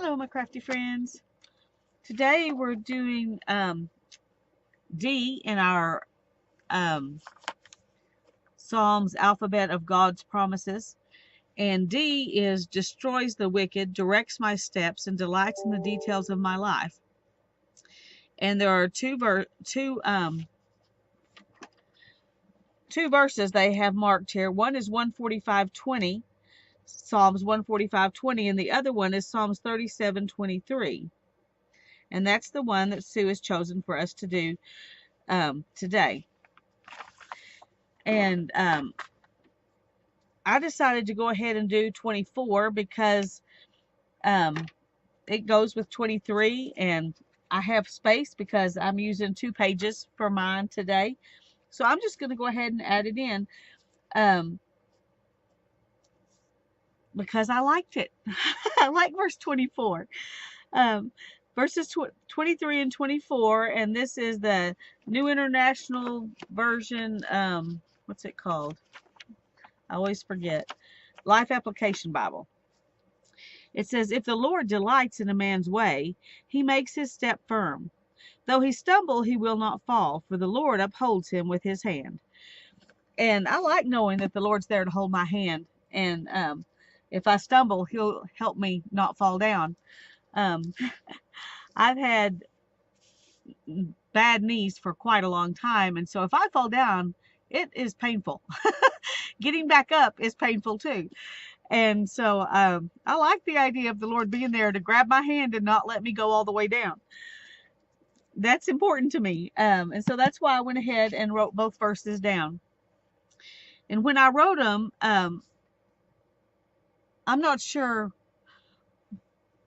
Hello, my crafty friends. Today we're doing D in our Psalms alphabet of God's promises. And D is destroys the wicked, directs my steps, and delights in the details of my life. And there are two verses they have marked here. One is 145:20, Psalms 145:20, and the other one is Psalms 37:23. And that's the one that Sue has chosen for us to do today. And I decided to go ahead and do 24 because it goes with 23, and I have space because I'm using 2 pages for mine today. So I'm just going to go ahead and add it in because I liked it. I like verse 24. Verses 23 and 24, and this is the New International Version. What's it called? I always forget. Life Application Bible. It says, if the Lord delights in a man's way, he makes his step firm. Though he stumble, he will not fall, for the Lord upholds him with his hand. And I like knowing that the Lord's there to hold my hand. And if I stumble, he'll help me not fall down. I've had bad knees for quite a long time. And so if I fall down, it is painful. Getting back up is painful too. And so I like the idea of the Lord being there to grab my hand and not let me go all the way down. That's important to me. And so that's why I went ahead and wrote both verses down. And when I wrote them, I'm not sure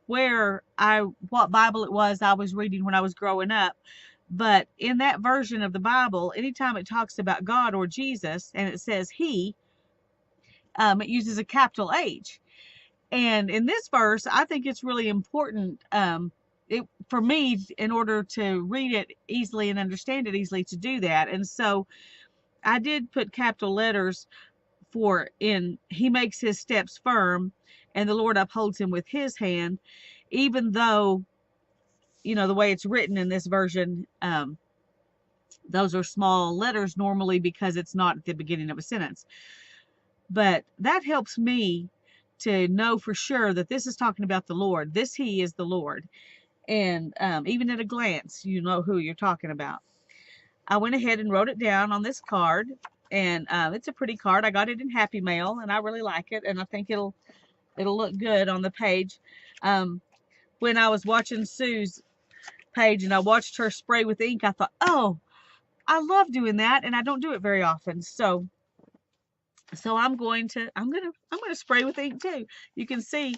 what Bible it was I was reading when I was growing up. But in that version of the Bible, anytime it talks about God or Jesus and it says he, it uses a capital H. And in this verse, I think it's really important for me, in order to read it easily and understand it easily, to do that. And so I did put capital letters for he makes his steps firm and the Lord upholds him with his hand, even though, the way it's written in this version, those are small letters normally because it's not at the beginning of a sentence. But that helps me to know for sure that this is talking about the Lord. This he is the Lord. And even at a glance, you know who you're talking about. I went ahead and wrote it down on this card. And it's a pretty card. I got it in Happy Mail, and I really like it. And I think it'll look good on the page. When I was watching Sue's page and I watched her spray with ink, I thought, oh, I love doing that, and I don't do it very often. So I'm going to spray with ink too. You can see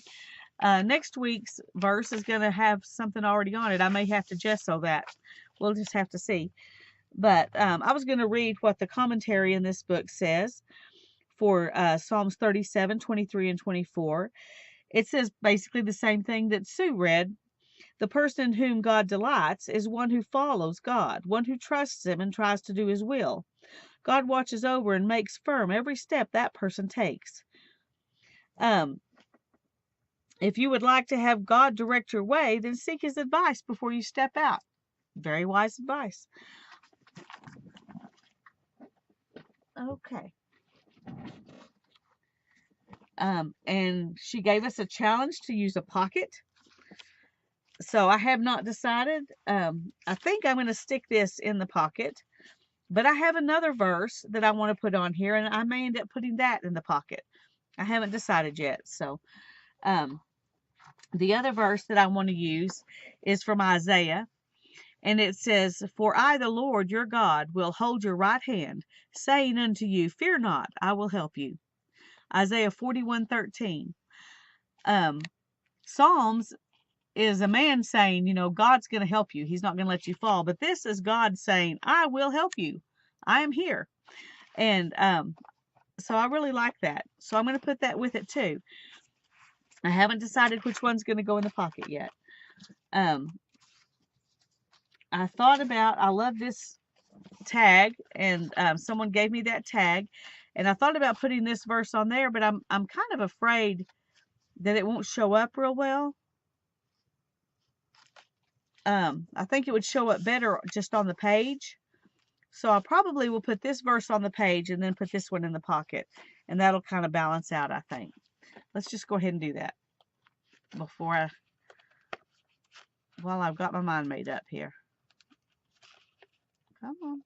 next week's verse is going to have something already on it. I may have to gesso that. We'll just have to see. But I was going to read what the commentary in this book says for Psalms 37, 23, and 24. It says basically the same thing that Sue read. The person in whom God delights is one who follows God, one who trusts him and tries to do his will. God watches over and makes firm every step that person takes. If you would like to have God direct your way, then seek his advice before you step out. Very wise advice. Okay. And she gave us a challenge to use a pocket. So I have not decided. I think I'm going to stick this in the pocket. But I have another verse that I want to put on here, and I may end up putting that in the pocket. I haven't decided yet. So the other verse that I want to use is from Isaiah. And it says, for I, the Lord your God, will hold your right hand, saying unto you, fear not, I will help you. Isaiah 41:13. Psalms is a man saying, God's going to help you. He's not going to let you fall. But this is God saying, I will help you. I am here. And so I really like that. So I'm going to put that with it too. I haven't decided which one's going to go in the pocket yet. I love this tag, and someone gave me that tag, and I thought about putting this verse on there, but I'm kind of afraid that it won't show up real well. I think it would show up better just on the page. So I probably will put this verse on the page and then put this one in the pocket. And that'll kind of balance out, I think. Let's just go ahead and do that while I've got my mind made up here. Come on.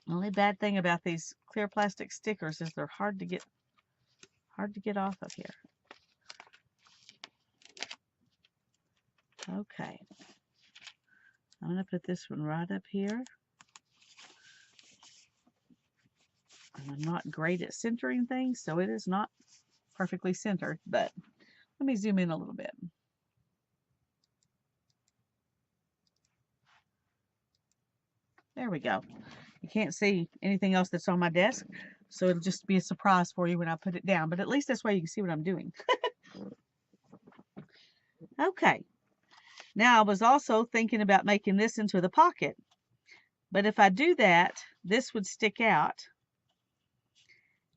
The only bad thing about these clear plastic stickers is they're hard to get off of here. Okay. I'm going to put this one right up here. And I'm not great at centering things, so it is not perfectly centered, but let me zoom in a little bit. There we go. You can't see anything else that's on my desk, so it'll just be a surprise for you when I put it down, but at least this way you can see what I'm doing. Okay. Now I was also thinking about making this into the pocket, but if I do that, this would stick out,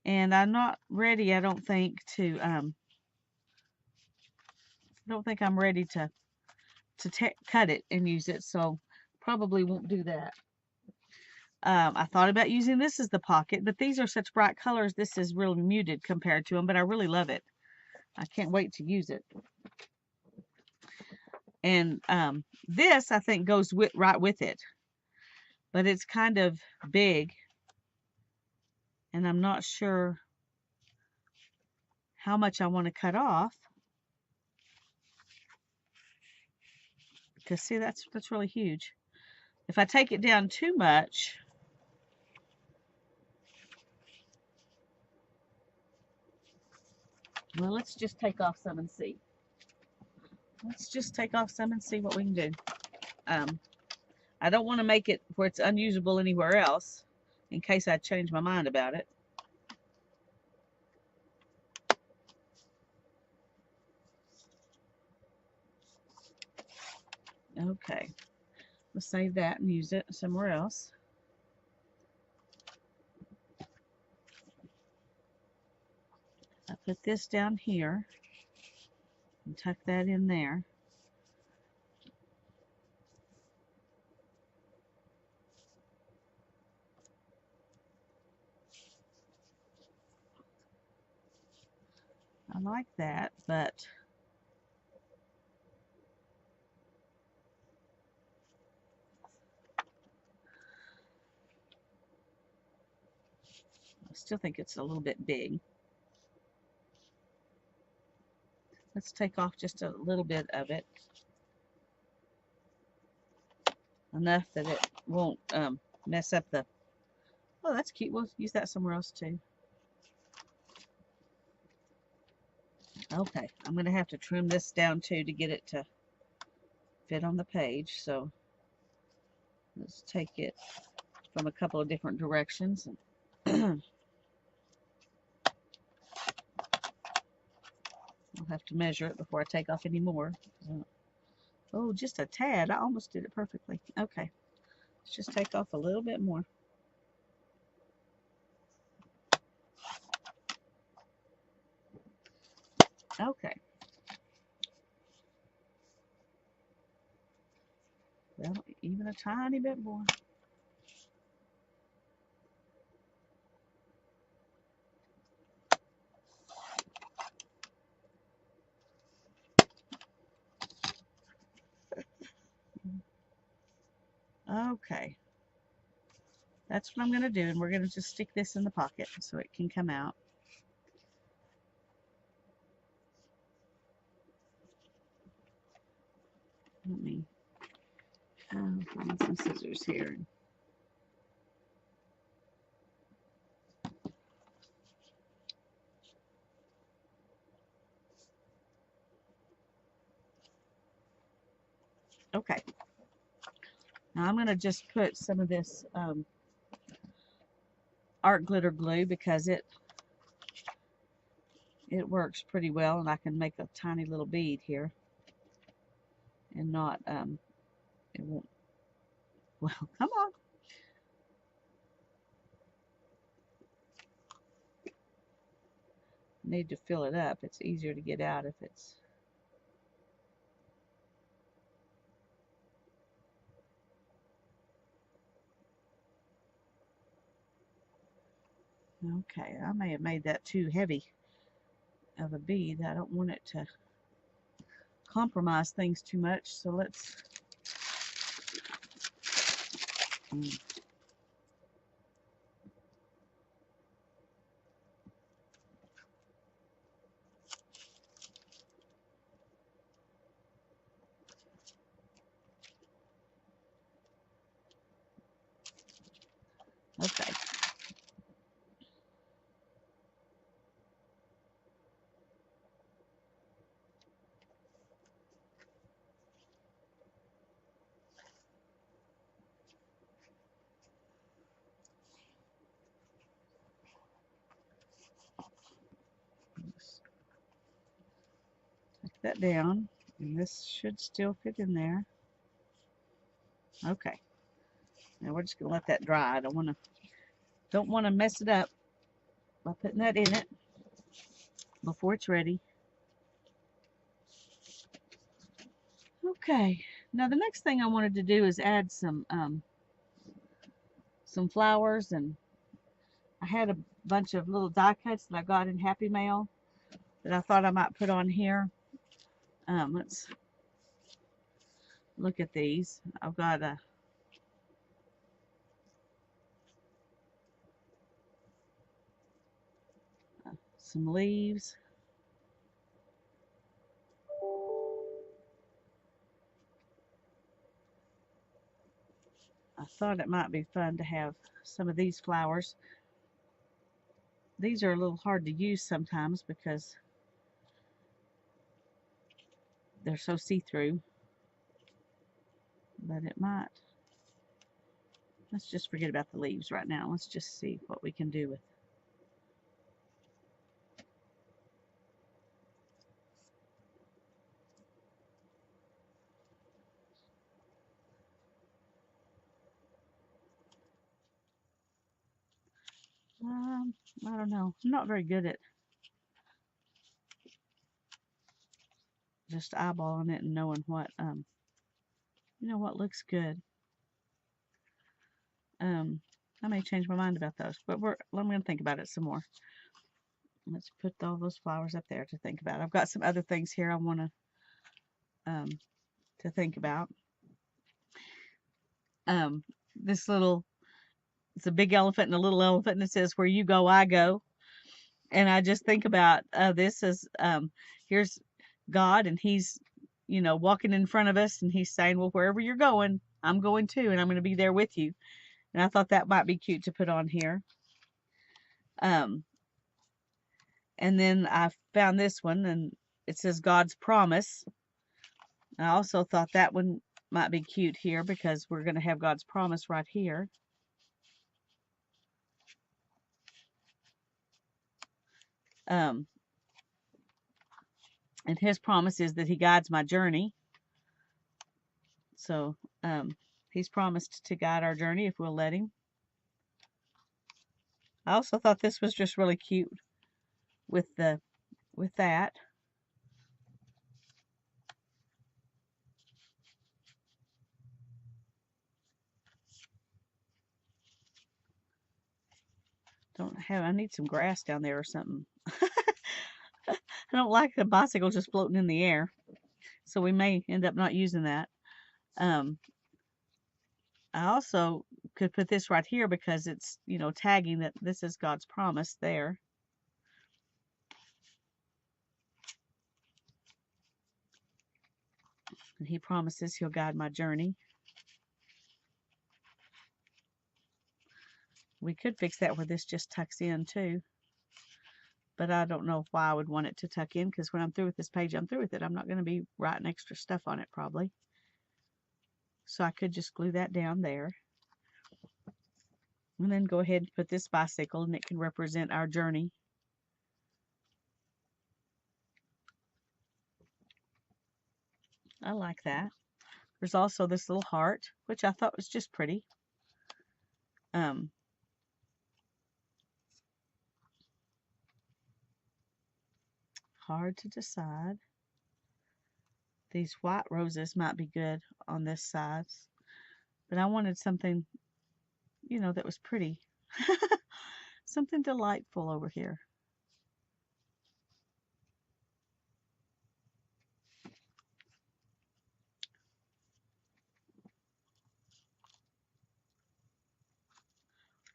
and I'm not ready, I don't think, to I'm ready to cut it and use it, so probably won't do that. I thought about using this as the pocket, but these are such bright colors. This is really muted compared to them, but I really love it. I can't wait to use it. And this, I think, goes right with it, but it's kind of big, and I'm not sure how much I want to cut off. Because see, that's really huge. If I take it down too much, well, let's just take off some and see. Let's just take off some and see what we can do. I don't want to make it where it's unusable anywhere else, in case I change my mind about it. Okay, let's save that and use it somewhere else. I put this down here and tuck that in there. I like that, but I still think it's a little bit big. Let's take off just a little bit of it. Enough that it won't mess up the... Oh, that's cute. We'll use that somewhere else too. Okay, I'm going to have to trim this down too to get it to fit on the page. So let's take it from a couple of different directions. I'll have to measure it before I take off any more. Oh, just a tad. I almost did it perfectly. Okay, let's just take off a little bit more. Okay. Well, even a tiny bit more. Okay. That's what I'm going to do, and we're going to just stick this in the pocket so it can come out. Let me find some scissors here. Okay. Now I'm going to just put some of this art glitter glue because it works pretty well, and I can make a tiny little bead here and not it won't. Well, come on. Need to fill it up. It's easier to get out if it's... Okay, I may have made that too heavy of a bead. I don't want it to compromise things too much, so let's okay. Just take that down, and this should still fit in there. Okay. Now we're just gonna let that dry. I don't want to mess it up by putting that in it before it's ready. Okay. Now the next thing I wanted to do is add some flowers, and I had a bunch of little die cuts that I got in Happy Mail that I thought I might put on here. Let's look at these. I've got some leaves. I thought it might be fun to have some of these flowers. These are a little hard to use sometimes because they're so see-through, but it might. Let's just forget about the leaves right now. Let's just see what we can do with. I don't know. I'm not very good at just eyeballing it and knowing what what looks good. I may change my mind about those, but I'm going to think about it some more. Let's put all those flowers up there to think about. I've got some other things here I want to think about. This little, it's a big elephant and a little elephant, and it says, "Where you go, I go." And I just think about this as here's God, and He's walking in front of us, and He's saying, "Well, wherever you're going, I'm going too, and I'm going to be there with you." And I thought that might be cute to put on here. And then I found this one, and it says God's promise. I also thought that one might be cute here because we're going to have God's promise right here. And His promise is that He guides my journey. So He's promised to guide our journey if we'll let Him. I also thought this was just really cute with that. I need some grass down there or something. I don't like the bicycle just floating in the air. So we may end up not using that. I also could put this right here because it's, tagging that this is God's promise there. And He promises He'll guide my journey. We could fix that where this just tucks in too. But I don't know why I would want it to tuck in, because when I'm through with this page, I'm through with it. I'm not going to be writing extra stuff on it probably. So I could just glue that down there. And then go ahead and put this bicycle, and it can represent our journey. I like that. There's also this little heart, which I thought was just pretty. Hard to decide. These white roses might be good on this side, but I wanted something, that was pretty. Something delightful over here.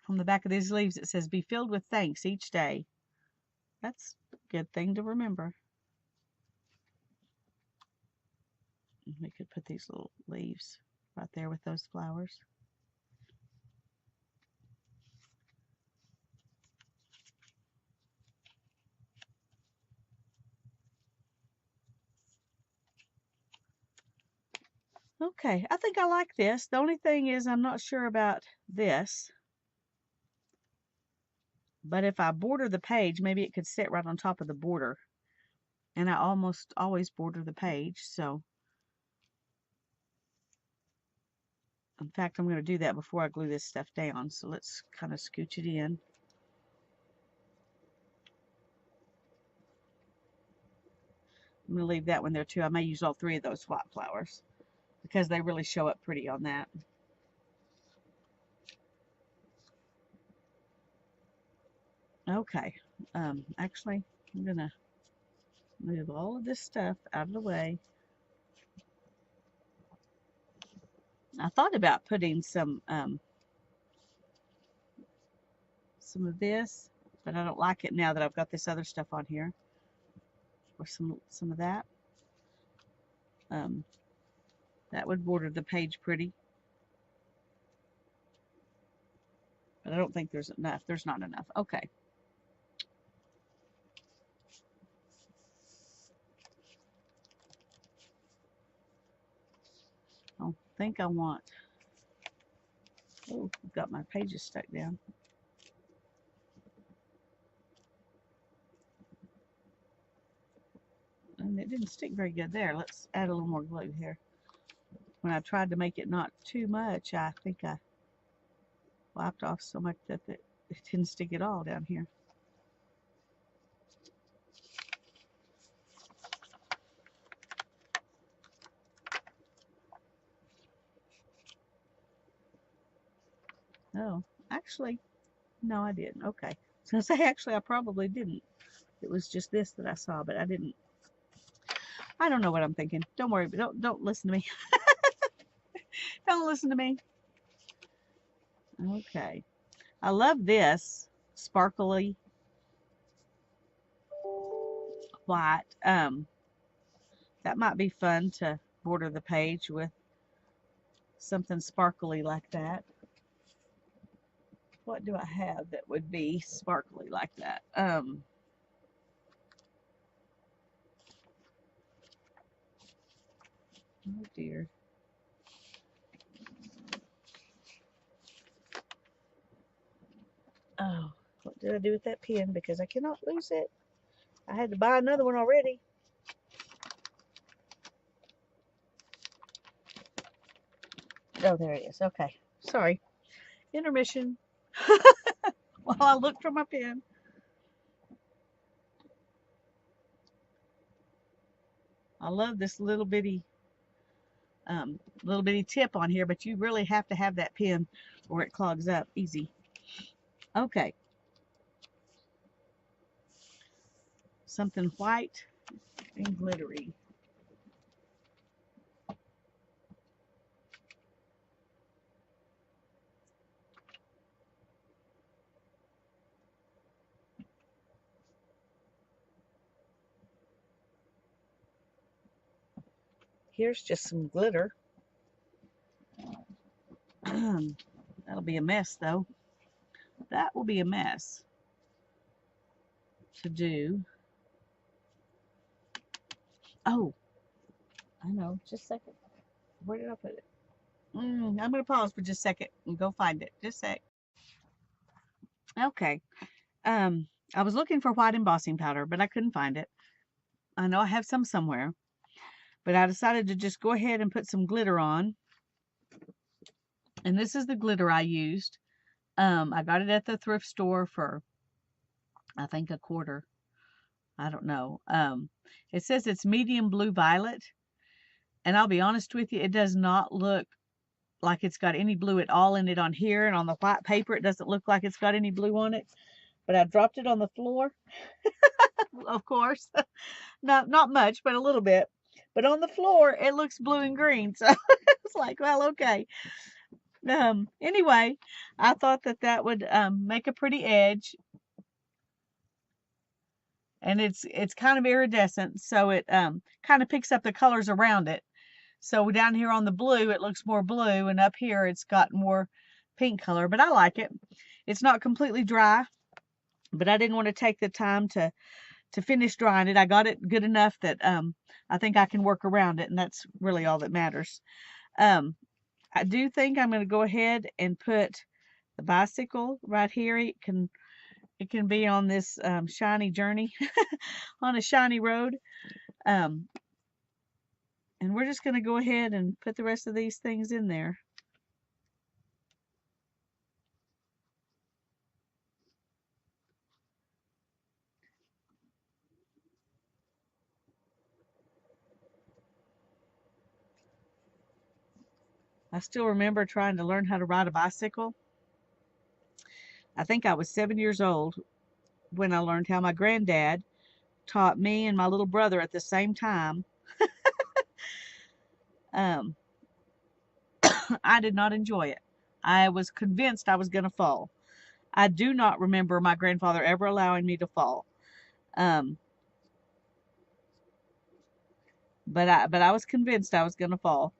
On the back of these leaves, it says, be filled with thanks each day. That's a good thing to remember. We could put these little leaves right there with those flowers. Okay, I think I like this. The only thing is I'm not sure about this. But if I border the page, maybe it could sit right on top of the border. And I almost always border the page, so in fact, I'm going to do that before I glue this stuff down. So let's kind of scooch it in. I'm going to leave that one there too. I may use all three of those white flowers because they really show up pretty on that. Okay. Actually, I'm going to move all of this stuff out of the way. I thought about putting some of this, but I don't like it now that I've got this other stuff on here. Or some of that. That would border the page pretty. But I don't think there's enough. There's not enough. Okay. I think I want... Oh, I've got my pages stuck down. And it didn't stick very good there. Let's add a little more glue here. When I tried to make it not too much, I think I wiped off so much that it didn't stick at all down here. Oh, actually, no, I didn't. Okay. So I say, actually, I probably didn't. It was just this that I saw, but I didn't. I don't know what I'm thinking. Don't worry, but don't listen to me. Don't listen to me. Okay. I love this sparkly white. That might be fun to border the page with something sparkly like that. What do I have that would be sparkly like that? Oh dear. Oh, what did I do with that pen? Because I cannot lose it. I had to buy another one already. Oh, there it is. Okay. Sorry. Intermission. While I look for my pen. I love this little bitty tip on here, but you really have to have that pen or it clogs up easy. Okay. Something white and glittery. Here's just some glitter. That'll be a mess, though. That will be a mess to do. Oh, I know. Just a second. Where did I put it? I'm going to pause for just a second and go find it. Just a sec. Okay. I was looking for white embossing powder, but I couldn't find it. I know I have some somewhere, but I decided to just go ahead and put some glitter on. And this is the glitter I used. I got it at the thrift store for, I think, $1. I don't know. It says it's medium blue violet. And I'll be honest with you, it does not look like it's got any blue at all in it on here. And on the white paper, it doesn't look like it's got any blue on it. but I dropped it on the floor, of course. Not much, but a little bit. But on the floor, it looks blue and green. So it's like, well, okay. Anyway, I thought that that would make a pretty edge, and it's kind of iridescent, so it kind of picks up the colors around it. So down here on the blue, it looks more blue, and up here it's got more pink color, but I like it. It's not completely dry, but I didn't want to take the time to finish drying it. I got it good enough that I think I can work around it, and that's really all that matters. I do think I'm going to go ahead and put the bicycle right here. It can be on this shiny journey on a shiny road. Um, and we're just going to go ahead and put the rest of these things in there. I still remember trying to learn how to ride a bicycle. I think I was 7 years old when I learned how my granddad taught me and my little brother at the same time. Um, I did not enjoy it. I was convinced I was going to fall. I do not remember my grandfather ever allowing me to fall. Um, but I was convinced I was going to fall.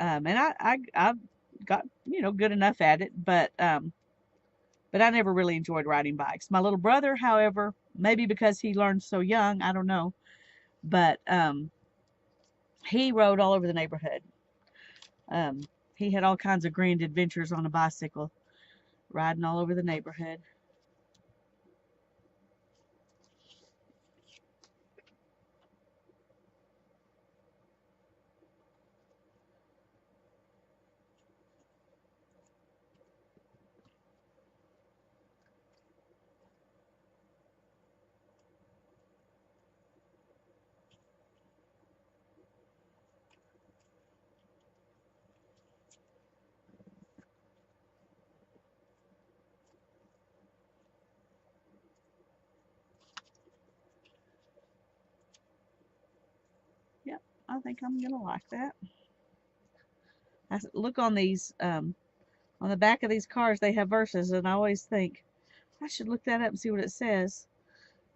And I got good enough at it, but I never really enjoyed riding bikes. My little brother, however, maybe because he learned so young, I don't know, but he rode all over the neighborhood. Um, he had all kinds of grand adventures on a bicycle, riding all over the neighborhood. Yep, I think I'm gonna like that. Look on these, on the back of these cars, they have verses, and I always think I should look that up and see what it says.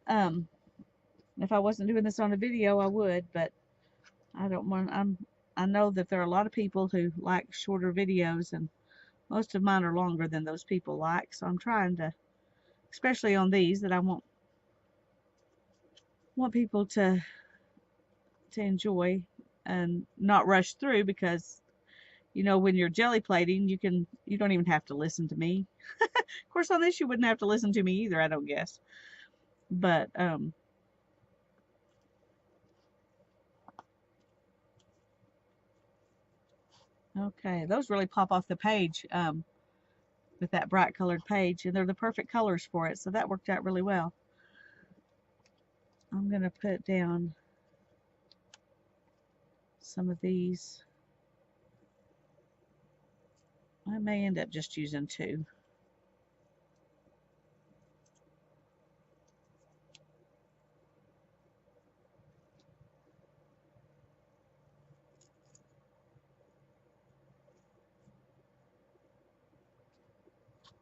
Um, if I wasn't doing this on a video, I would, but I don't want. I know that there are a lot of people who like shorter videos, and most of mine are longer than those people like. So I'm trying to, especially on these, that I want people to enjoy and not rush through, because when you're jelly plating, you don't even have to listen to me. Of course, on this you wouldn't have to listen to me either, I don't guess. But okay, those really pop off the page, with that bright colored page, and they're the perfect colors for it, so that worked out really well. I'm gonna put down some of these. I may end up just using two.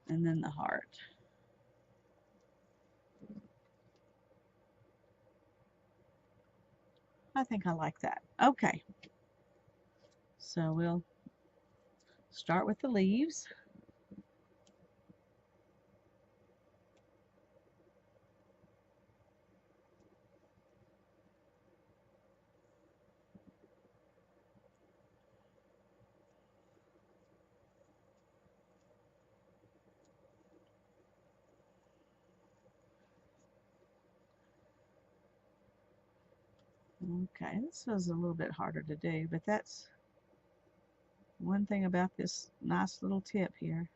And then the heart. I think I like that. Okay, so we'll start with the leaves. Okay, this was a little bit harder to do, but that's one thing about this nice little tip here.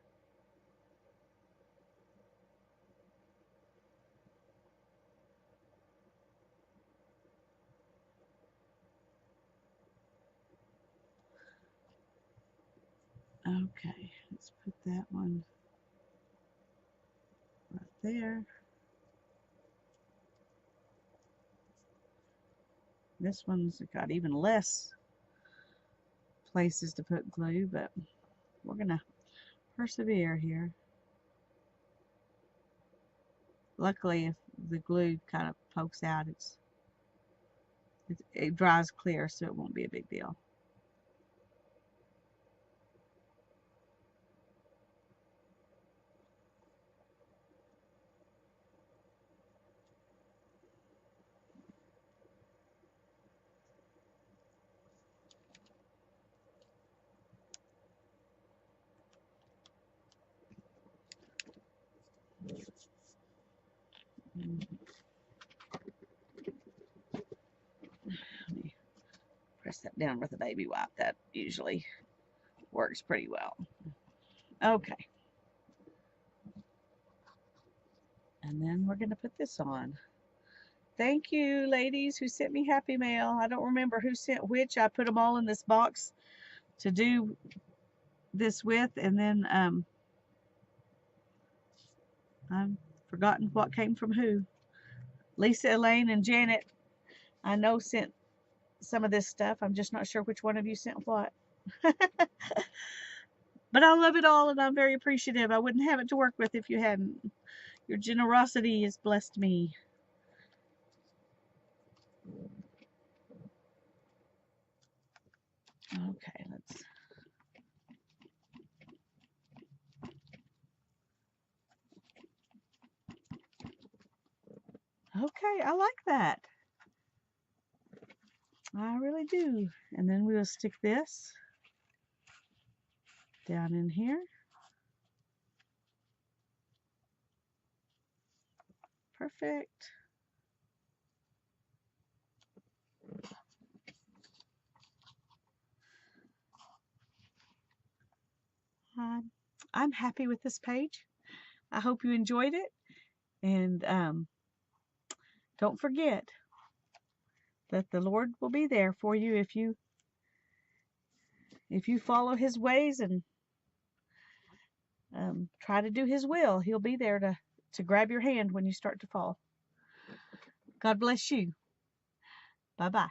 Okay, let's put that one right there. This one's got even less places to put glue, but we're gonna persevere here. Luckily, if the glue kind of pokes out, it dries clear, so it won't be a big deal. Let me press that down with a baby wipe. That usually works pretty well. Okay. And then we're going to put this on. Thank you, ladies, who sent me Happy Mail. I don't remember who sent which. I put them all in this box to do this with, and then I've forgotten what came from who. Lisa, Elaine, and Janet, I know, sent some of this stuff. I'm just not sure which one of you sent what. But I love it all, and I'm very appreciative. I wouldn't have it to work with if you hadn't. Your generosity has blessed me. Okay, let's... Okay, I like that. I really do. And then we'll stick this down in here. Perfect. I'm happy with this page. I hope you enjoyed it. And don't forget that the Lord will be there for you if you follow His ways and try to do His will. He'll be there to grab your hand when you start to fall. God bless you. Bye-bye.